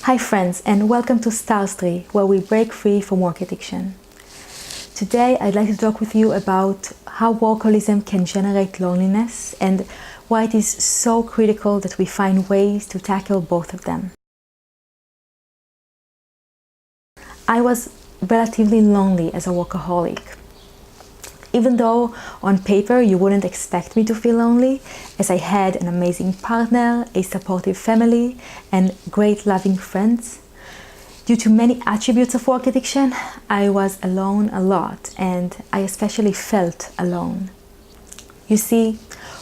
Hi friends, and welcome to StarsTree, where we break free from work addiction. Today I'd like to talk with you about how workaholism can generate loneliness and why it is so critical that we find ways to tackle both of them. I was relatively lonely as a workaholic. Even though on paper you wouldn't expect me to feel lonely, as I had an amazing partner, a supportive family, and great loving friends. Due to many attributes of work addiction, I was alone a lot, and I especially felt alone. You see,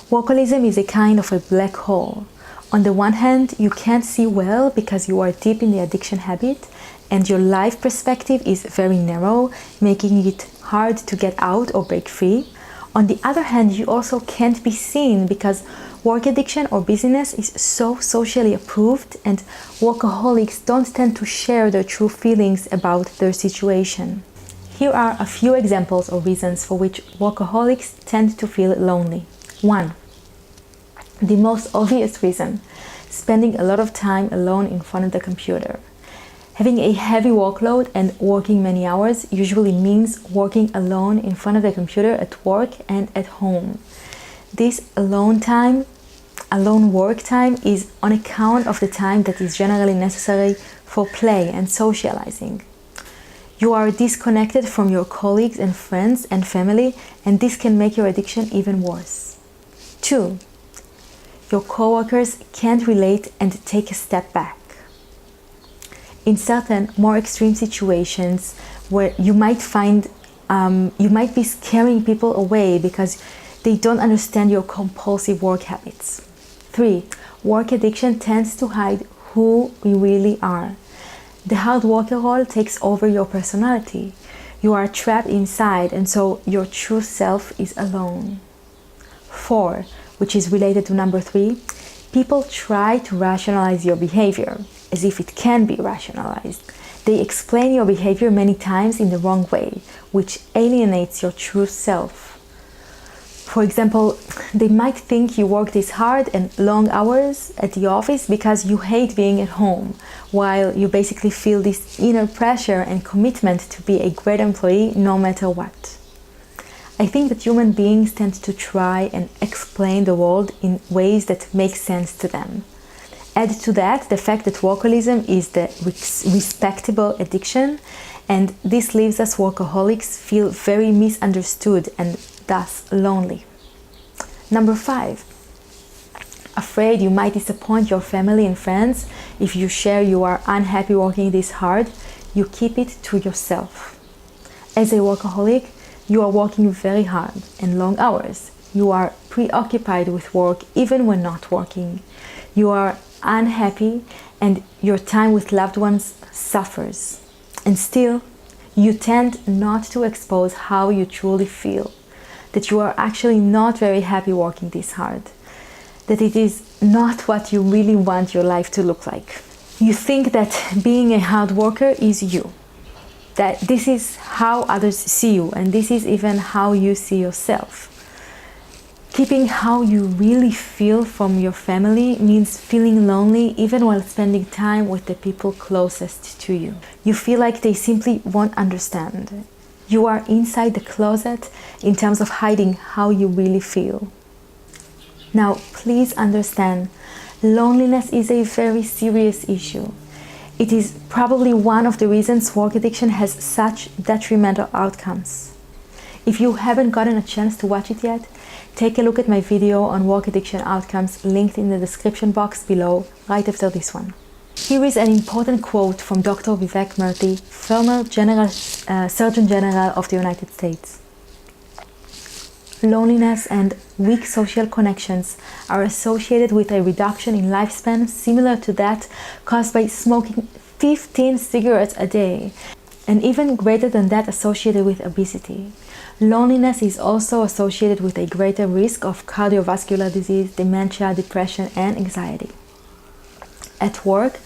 workaholism is a kind of a black hole. On the one hand, you can't see well because you are deep in the addiction habit, and your life perspective is very narrow, making it hard to get out or break free. On the other hand, you also can't be seen because work addiction or busyness is so socially approved, and workaholics don't tend to share their true feelings about their situation. Here are a few examples or reasons for which workaholics tend to feel lonely. 1. The most obvious reason: spending a lot of time alone in front of the computer. Having a heavy workload and working many hours usually means working alone in front of the computer at work and at home. This alone work time is on account of the time that is generally necessary for play and socializing. You are disconnected from your colleagues and friends and family, and this can make your addiction even worse. 2. Your coworkers can't relate and take a step back. In certain more extreme situations where you might be scaring people away because they don't understand your compulsive work habits. 3. Work addiction tends to hide who you really are. The hard worker role takes over your personality. You are trapped inside, and so your true self is alone. 4. Which is related to number 3. People try to rationalize your behavior, as if it can be rationalized. They explain your behavior many times in the wrong way, which alienates your true self. For example, they might think you work this hard and long hours at the office because you hate being at home, while you basically feel this inner pressure and commitment to be a great employee no matter what. I think that human beings tend to try and explain the world in ways that make sense to them. Add to that the fact that workaholism is the respectable addiction, and this leaves us workaholics feel very misunderstood and thus lonely. Number 5. Afraid you might disappoint your family and friends if you share you are unhappy working this hard, you keep it to yourself. As a workaholic, you are working very hard and long hours. You are preoccupied with work even when not working. You are unhappy and your time with loved ones suffers. And still, you tend not to expose how you truly feel, that you are actually not very happy working this hard, that it is not what you really want your life to look like. You think that being a hard worker is you, that this is how others see you, and this is even how you see yourself. Keeping how you really feel from your family means feeling lonely even while spending time with the people closest to you. You feel like they simply won't understand. You are inside the closet in terms of hiding how you really feel. Now, please understand, loneliness is a very serious issue. It is probably one of the reasons work addiction has such detrimental outcomes. If you haven't gotten a chance to watch it yet, take a look at my video on work addiction outcomes linked in the description box below, right after this one. Here is an important quote from Dr. Vivek Murthy, former Surgeon General of the United States. Loneliness and weak social connections are associated with a reduction in lifespan similar to that caused by smoking 15 cigarettes a day, and even greater than that associated with obesity. Loneliness is also associated with a greater risk of cardiovascular disease, dementia, depression, and anxiety. At work,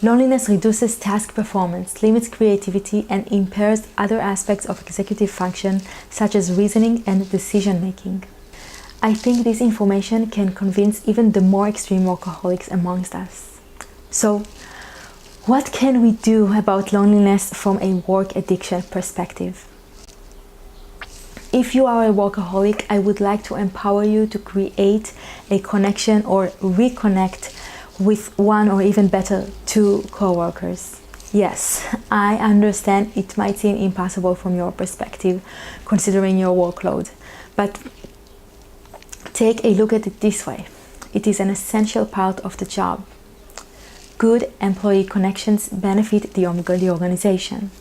loneliness reduces task performance, limits creativity, and impairs other aspects of executive function, such as reasoning and decision-making. I think this information can convince even the more extreme workaholics amongst us. So, What can we do about loneliness from a work addiction perspective? If you are a workaholic, I would like to empower you to create a connection or reconnect with one or even better, two coworkers. Yes, I understand it might seem impossible from your perspective, considering your workload, but take a look at it this way. It is an essential part of the job. Good employee connections benefit the organization.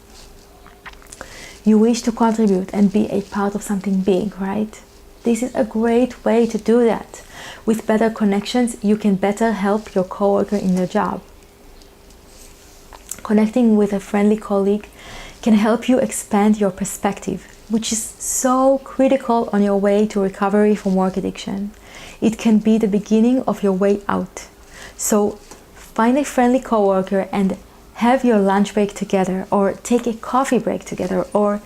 You wish to contribute and be a part of something big, right? This is a great way to do that. With better connections, you can better help your coworker in their job. Connecting with a friendly colleague can help you expand your perspective, which is so critical on your way to recovery from work addiction. It can be the beginning of your way out. So find a friendly coworker and have your lunch break together, or take a coffee break together, or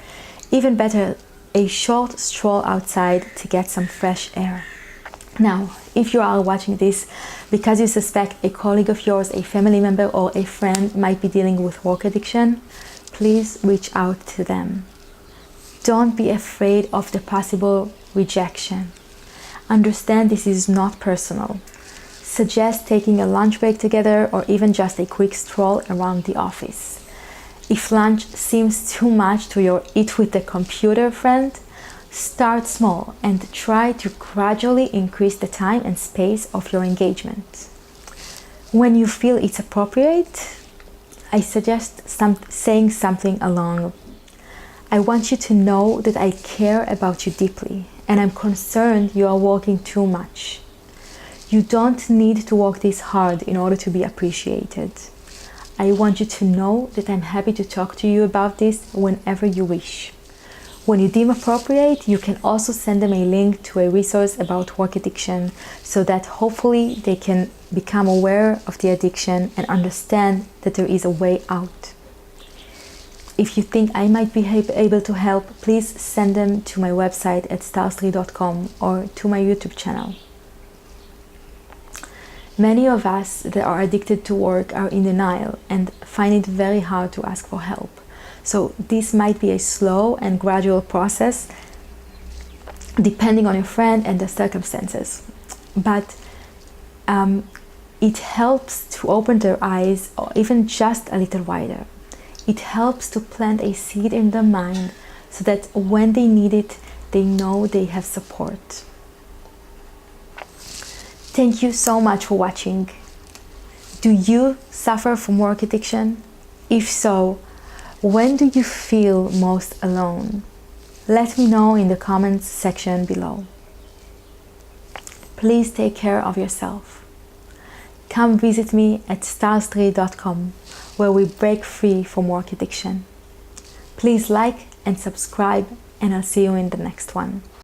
even better, a short stroll outside to get some fresh air. Now, if you are watching this because you suspect a colleague of yours, a family member, or a friend might be dealing with work addiction, please reach out to them. Don't be afraid of the possible rejection. Understand this is not personal. Suggest taking a lunch break together, or even just a quick stroll around the office. If lunch seems too much to your eat with the computer friend, start small and try to gradually increase the time and space of your engagement. When you feel it's appropriate, I suggest saying something along, I want you to know that I care about you deeply and I'm concerned you are working too much. You don't need to work this hard in order to be appreciated. I want you to know that I'm happy to talk to you about this whenever you wish. When you deem appropriate, you can also send them a link to a resource about work addiction so that hopefully they can become aware of the addiction and understand that there is a way out. If you think I might be able to help, please send them to my website at StarsTree.com or to my YouTube channel. Many of us that are addicted to work are in denial and find it very hard to ask for help. So this might be a slow and gradual process depending on your friend and the circumstances. But it helps to open their eyes or even just a little wider. It helps to plant a seed in their mind so that when they need it, they know they have support. Thank you so much for watching. Do you suffer from work addiction? If so, when do you feel most alone? Let me know in the comments section below. Please take care of yourself. Come visit me at StarsTree.com, where we break free from work addiction. Please like and subscribe, and I'll see you in the next one.